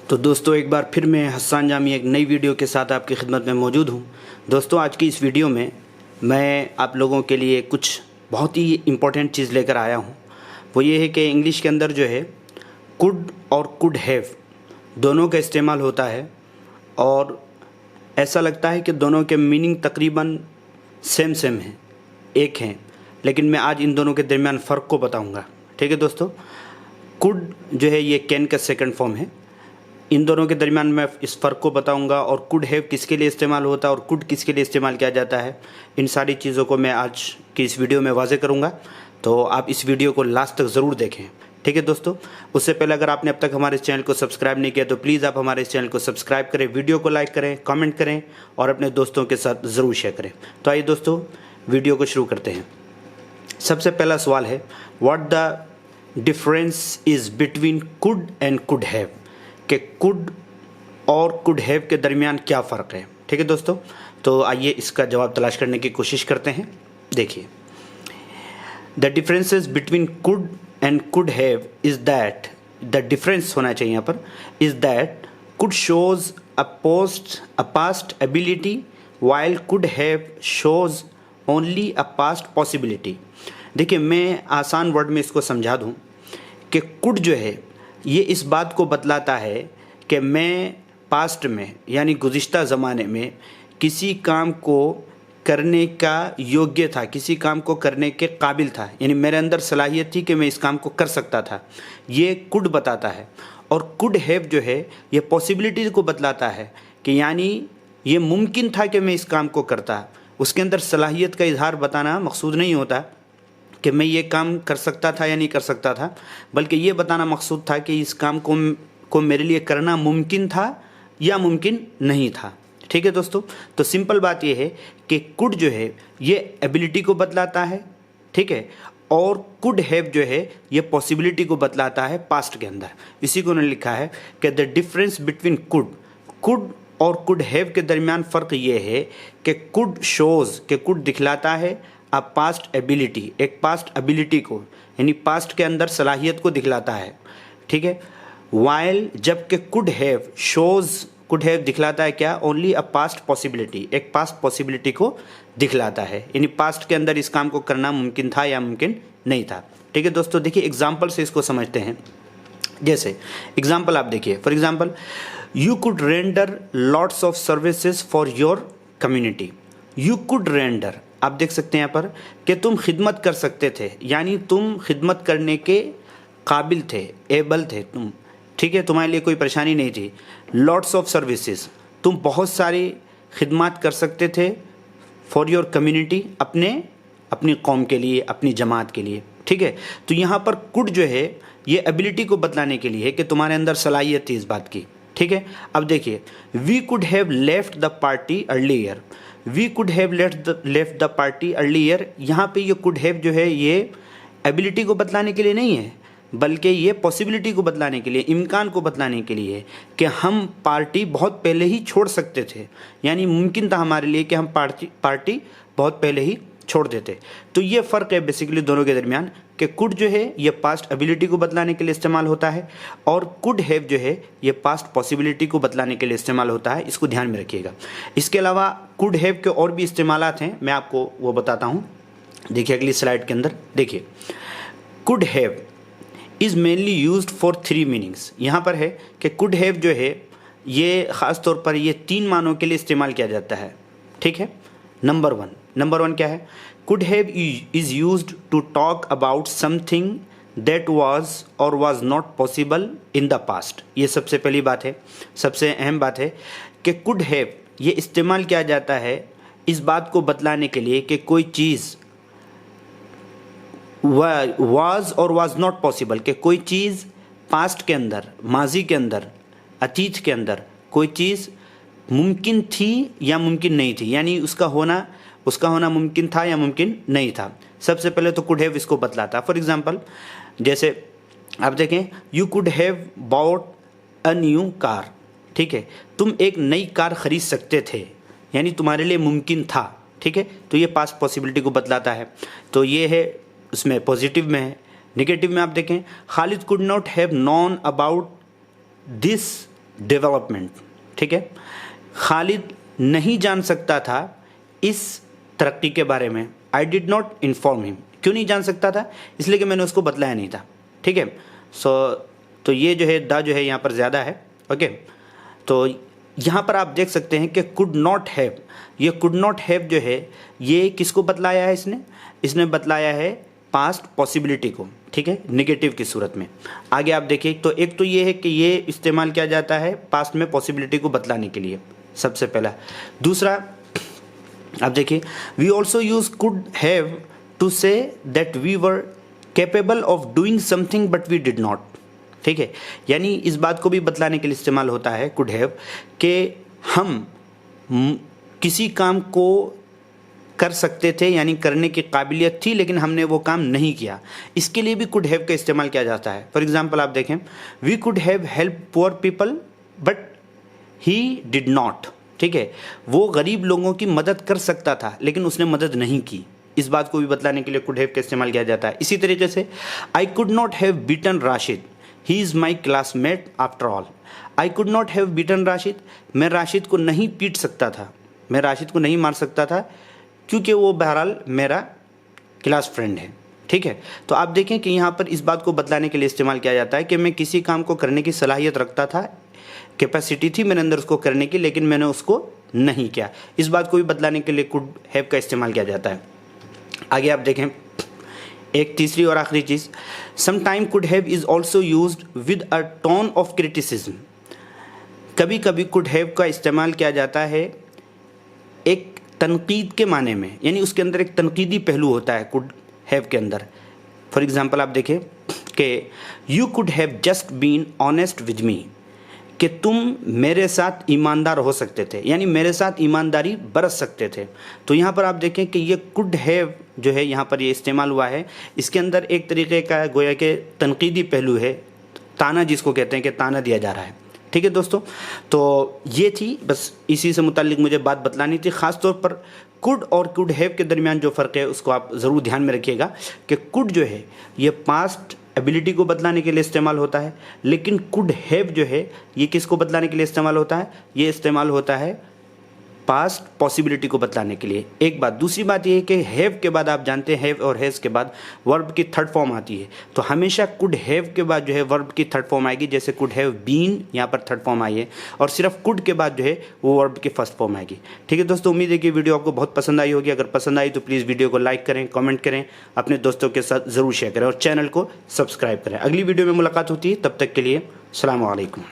तो दोस्तों एक बार फिर मैं हस्सान जामी एक नई वीडियो के साथ आपकी खिदमत में मौजूद हूँ। दोस्तों आज की इस वीडियो में मैं आप लोगों के लिए कुछ बहुत ही इम्पोर्टेंट चीज़ लेकर आया हूँ। वो ये है कि इंग्लिश के अंदर जो है कुड और कुड हैव दोनों का इस्तेमाल होता है और ऐसा लगता है कि दोनों के मीनिंग तकरीबन सेम है, एक हैं, लेकिन मैं आज इन दोनों के दरमियान फ़र्क को बताऊँगा। ठीक है दोस्तों, कुड जो है ये कैन का सेकंड फॉर्म है। इन दोनों के दरमियान मैं इस फ़र्क को बताऊंगा और कुड हैव किसके लिए इस्तेमाल होता है और कुड किसके लिए इस्तेमाल किया जाता है, इन सारी चीज़ों को मैं आज की इस वीडियो में वाज़े करूंगा। तो आप इस वीडियो को लास्ट तक ज़रूर देखें। ठीक है दोस्तों, उससे पहले अगर आपने अब तक हमारे चैनल को सब्सक्राइब नहीं किया तो प्लीज़ आप हमारे इस चैनल को सब्सक्राइब करें, वीडियो को लाइक करें, कमेंट करें और अपने दोस्तों के साथ ज़रूर शेयर करें। तो आइए दोस्तों वीडियो को शुरू करते हैं। सबसे पहला सवाल है, what the difference is between could and could have, कि कुड और कुड हैव के दरमियान क्या फ़र्क है। ठीक है दोस्तों, तो आइए इसका जवाब तलाश करने की कोशिश करते हैं। देखिए, the differences between could and could have is that, the difference होना चाहिए यहाँ पर, is that could shows a past ability while could have shows only a past possibility. देखिए, मैं आसान वर्ड में इसको समझा दूँ कि कुड जो है ये इस बात को बतलाता है कि मैं पास्ट में यानी गुज़िश्ता ज़माने में किसी काम को करने का योग्य था, किसी काम को करने के काबिल था, यानी मेरे अंदर सलाहियत थी कि मैं इस काम को कर सकता था, ये कुड बताता है। और कुड हैव जो है ये पॉसिबिलिटीज़ को बतलाता है कि यानी ये मुमकिन था कि मैं इस काम को करता। उसके अंदर सलाहियत का इजहार बताना मकसूद नहीं होता कि मैं ये काम कर सकता था या नहीं कर सकता था, बल्कि ये बताना मकसूद था कि इस काम को मेरे लिए करना मुमकिन था या मुमकिन नहीं था। ठीक है दोस्तों, तो सिंपल बात ये है कि कुड जो है ये एबिलिटी को बतलाता है, ठीक है, और कुड हैव जो है ये पॉसिबिलिटी को बतलाता है पास्ट के अंदर। इसी को उन्होंने लिखा है कि द डिफरेंस बिटवीन कुड और कुड हैव के दरमियान फ़र्क ये है कि कुड शोज़, के कुड दिखलाता है अ पास्ट एबिलिटी, एक पास्ट एबिलिटी को, यानी पास्ट के अंदर सलाहियत को दिखलाता है। ठीक है, वाइल जबकि could have shows, could have दिखलाता है क्या, ओनली अ पास्ट पॉसिबिलिटी, एक पास्ट पॉसिबिलिटी को दिखलाता है, यानी पास्ट के अंदर इस काम को करना मुमकिन था या मुमकिन नहीं था। ठीक है दोस्तों, देखिए एग्जाम्पल से इसको समझते हैं। जैसे एग्जाम्पल आप देखिए, for example, you could render lots of services for your community. You could render, आप देख सकते हैं यहाँ पर कि तुम खिदमत कर सकते थे, यानी तुम खिदमत करने के काबिल थे, एबल थे तुम। ठीक है, तुम्हारे लिए कोई परेशानी नहीं थी। लॉट्स ऑफ सर्विसेज, तुम बहुत सारी खिदमत कर सकते थे फॉर योर कम्युनिटी, अपनी कौम के लिए, अपनी जमात के लिए। ठीक है, तो यहाँ पर कुड जो है ये एबिलिटी को बतलाने के लिए है कि तुम्हारे अंदर सलाहियत थी इस बात की। ठीक है, अब देखिए, we could have left the party earlier. We could have left the party earlier, यहाँ पे ये कुड हैव जो है ये एबिलिटी को बतलाने के लिए नहीं है, बल्कि ये पॉसिबिलिटी को बतलाने के लिए, इम्कान को बतलाने के लिए कि हम पार्टी बहुत पहले ही छोड़ सकते थे, यानी मुमकिन था हमारे लिए कि हम पार्टी बहुत पहले ही छोड़ देते। तो ये फ़र्क है बेसिकली दोनों के दरमियान कि कुड जो है ये पास्ट एबिलिटी को बतलाने के लिए इस्तेमाल होता है और कुड हैव जो है ये पास्ट पॉसिबिलिटी को बतलाने के लिए इस्तेमाल होता है। इसको ध्यान में रखिएगा। इसके अलावा कुड हैव के और भी इस्तेमालात हैं, मैं आपको वो बताता हूँ। देखिए अगली स्लाइड के अंदर देखिए, could have is mainly used for 3 meanings. यहाँ पर है कि कुड हैव जो है ये ख़ास तौर पर ये 3 मानों के लिए इस्तेमाल किया जाता है। ठीक है, नंबर वन क्या है, could have is used to talk about something that was और was not possible in the past. ये सबसे पहली बात है, सबसे अहम बात है कि कुड हैव ये इस्तेमाल किया जाता है इस बात को बतलाने के लिए कि कोई चीज़ वाज और वाज नॉट पॉसिबल, कि कोई चीज़ पास्ट के अंदर, माजी के अंदर, अतीत के अंदर कोई चीज़ मुमकिन थी या मुमकिन नहीं थी, यानी उसका होना मुमकिन था या मुमकिन नहीं था। सबसे पहले तो कुड हैव इसको बतलाता। फॉर एग्जांपल, जैसे आप देखें, you could have bought a new car. ठीक है, तुम एक नई कार खरीद सकते थे, यानी तुम्हारे लिए मुमकिन था। ठीक है, तो ये पास्ट पॉसिबिलिटी को बतलाता है। तो ये है, उसमें पॉजिटिव में है। नेगेटिव में आप देखें, Khalid could not have non about this development. ठीक है, खालिद नहीं जान सकता था इस तरक्की के बारे में। I did not inform him. क्यों नहीं जान सकता था? इसलिए कि मैंने उसको बतलाया नहीं था। ठीक है, तो ये जो है द जो है यहाँ पर ज़्यादा है। ओके, तो यहाँ पर आप देख सकते हैं कि कुड नॉट हैव, ये कुड नॉट हैव जो है ये किसको बतलाया है? इसने बतलाया है पास्ट पॉसिबिलिटी को। ठीक है, नेगेटिव की सूरत में। आगे आप देखिए, तो एक तो ये है कि ये इस्तेमाल किया जाता है पास्ट में पॉसिबिलिटी को बतलाने के लिए, सबसे पहला। दूसरा आप देखिए, we also use could have to say that we were capable of doing something but we did not. ठीक है, यानी इस बात को भी बतलाने के लिए इस्तेमाल होता है कुड हैव कि हम किसी काम को कर सकते थे, यानी करने की काबिलियत थी, लेकिन हमने वो काम नहीं किया। इसके लिए भी कुड हैव का इस्तेमाल किया जाता है। फॉर एग्जांपल आप देखें, we could have help poor people but he did not. ठीक है, वो गरीब लोगों की मदद कर सकता था लेकिन उसने मदद नहीं की। इस बात को भी बतलाने के लिए कुड हैव का इस्तेमाल किया जाता है। इसी तरीके से I could not have beaten Rashid, he is my classmate after all. I could not have beaten Rashid, मैं राशिद को नहीं पीट सकता था, मैं राशिद को नहीं मार सकता था क्योंकि वो बहरहाल मेरा क्लास फ्रेंड है। ठीक है, तो आप देखें कि यहाँ पर इस बात को बतलाने के लिए इस्तेमाल किया जाता है कि मैं किसी काम को करने की सलाहियत रखता था, कैपेसिटी थी मेरे अंदर उसको करने की, लेकिन मैंने उसको नहीं किया। इस बात को भी बतलाने के लिए कुड हैव का इस्तेमाल किया जाता है। आगे आप देखें, एक तीसरी और आखिरी चीज़, some time could have is also used with a tone of criticism. कभी कभी कुड हैव का इस्तेमाल किया जाता है एक तनकीद के माने में, यानी उसके अंदर एक तनकीदी पहलू होता है कुड हैव के अंदर। फॉर एग्जांपल आप देखें कि you could have just been honest with me, कि तुम मेरे साथ ईमानदार हो सकते थे, यानी मेरे साथ ईमानदारी बरस सकते थे। तो यहाँ पर आप देखें कि ये कुड हैव जो है यहाँ पर ये इस्तेमाल हुआ है, इसके अंदर एक तरीके का गोया के तनकीदी पहलू है, ताना जिसको कहते हैं कि ताना दिया जा रहा है। ठीक है दोस्तों, तो ये थी, बस इसी से मुताल्लिक मुझे बात बतलानी थी। ख़ास तौर पर कुड और कुड हैव के दरमियान जो फ़र्क है उसको आप ज़रूर ध्यान में रखिएगा कि कुड जो है ये पास्ट एबिलिटी को बतलाने के लिए इस्तेमाल होता है, लेकिन कुड हैव जो है ये किसको बतलाने के लिए इस्तेमाल होता है? ये इस्तेमाल होता है पास्ट पॉसिबिलिटी को बतलाने के लिए। एक बात, दूसरी बात ये है कि हैव के बाद आप जानते हैं हैव और हैज़ के बाद वर्ब की थर्ड फॉर्म आती है, तो हमेशा कुड हैव के बाद जो है वर्ब की थर्ड फॉर्म आएगी। जैसे कुड हैव बीन यहाँ पर थर्ड फॉर्म आई है, और सिर्फ कुड के बाद जो है वो वर्ब की फर्स्ट फॉर्म आएगी। ठीक है दोस्तों, उम्मीद है कि वीडियो आपको बहुत पसंद आई होगी। अगर पसंद आई तो प्लीज़ वीडियो को लाइक करें, कमेंट करें, अपने दोस्तों के साथ ज़रूर शेयर करें और चैनल को सब्सक्राइब करें। अगली वीडियो में मुलाकात होती है, तब तक के लिए अस्सलाम वालेकुम।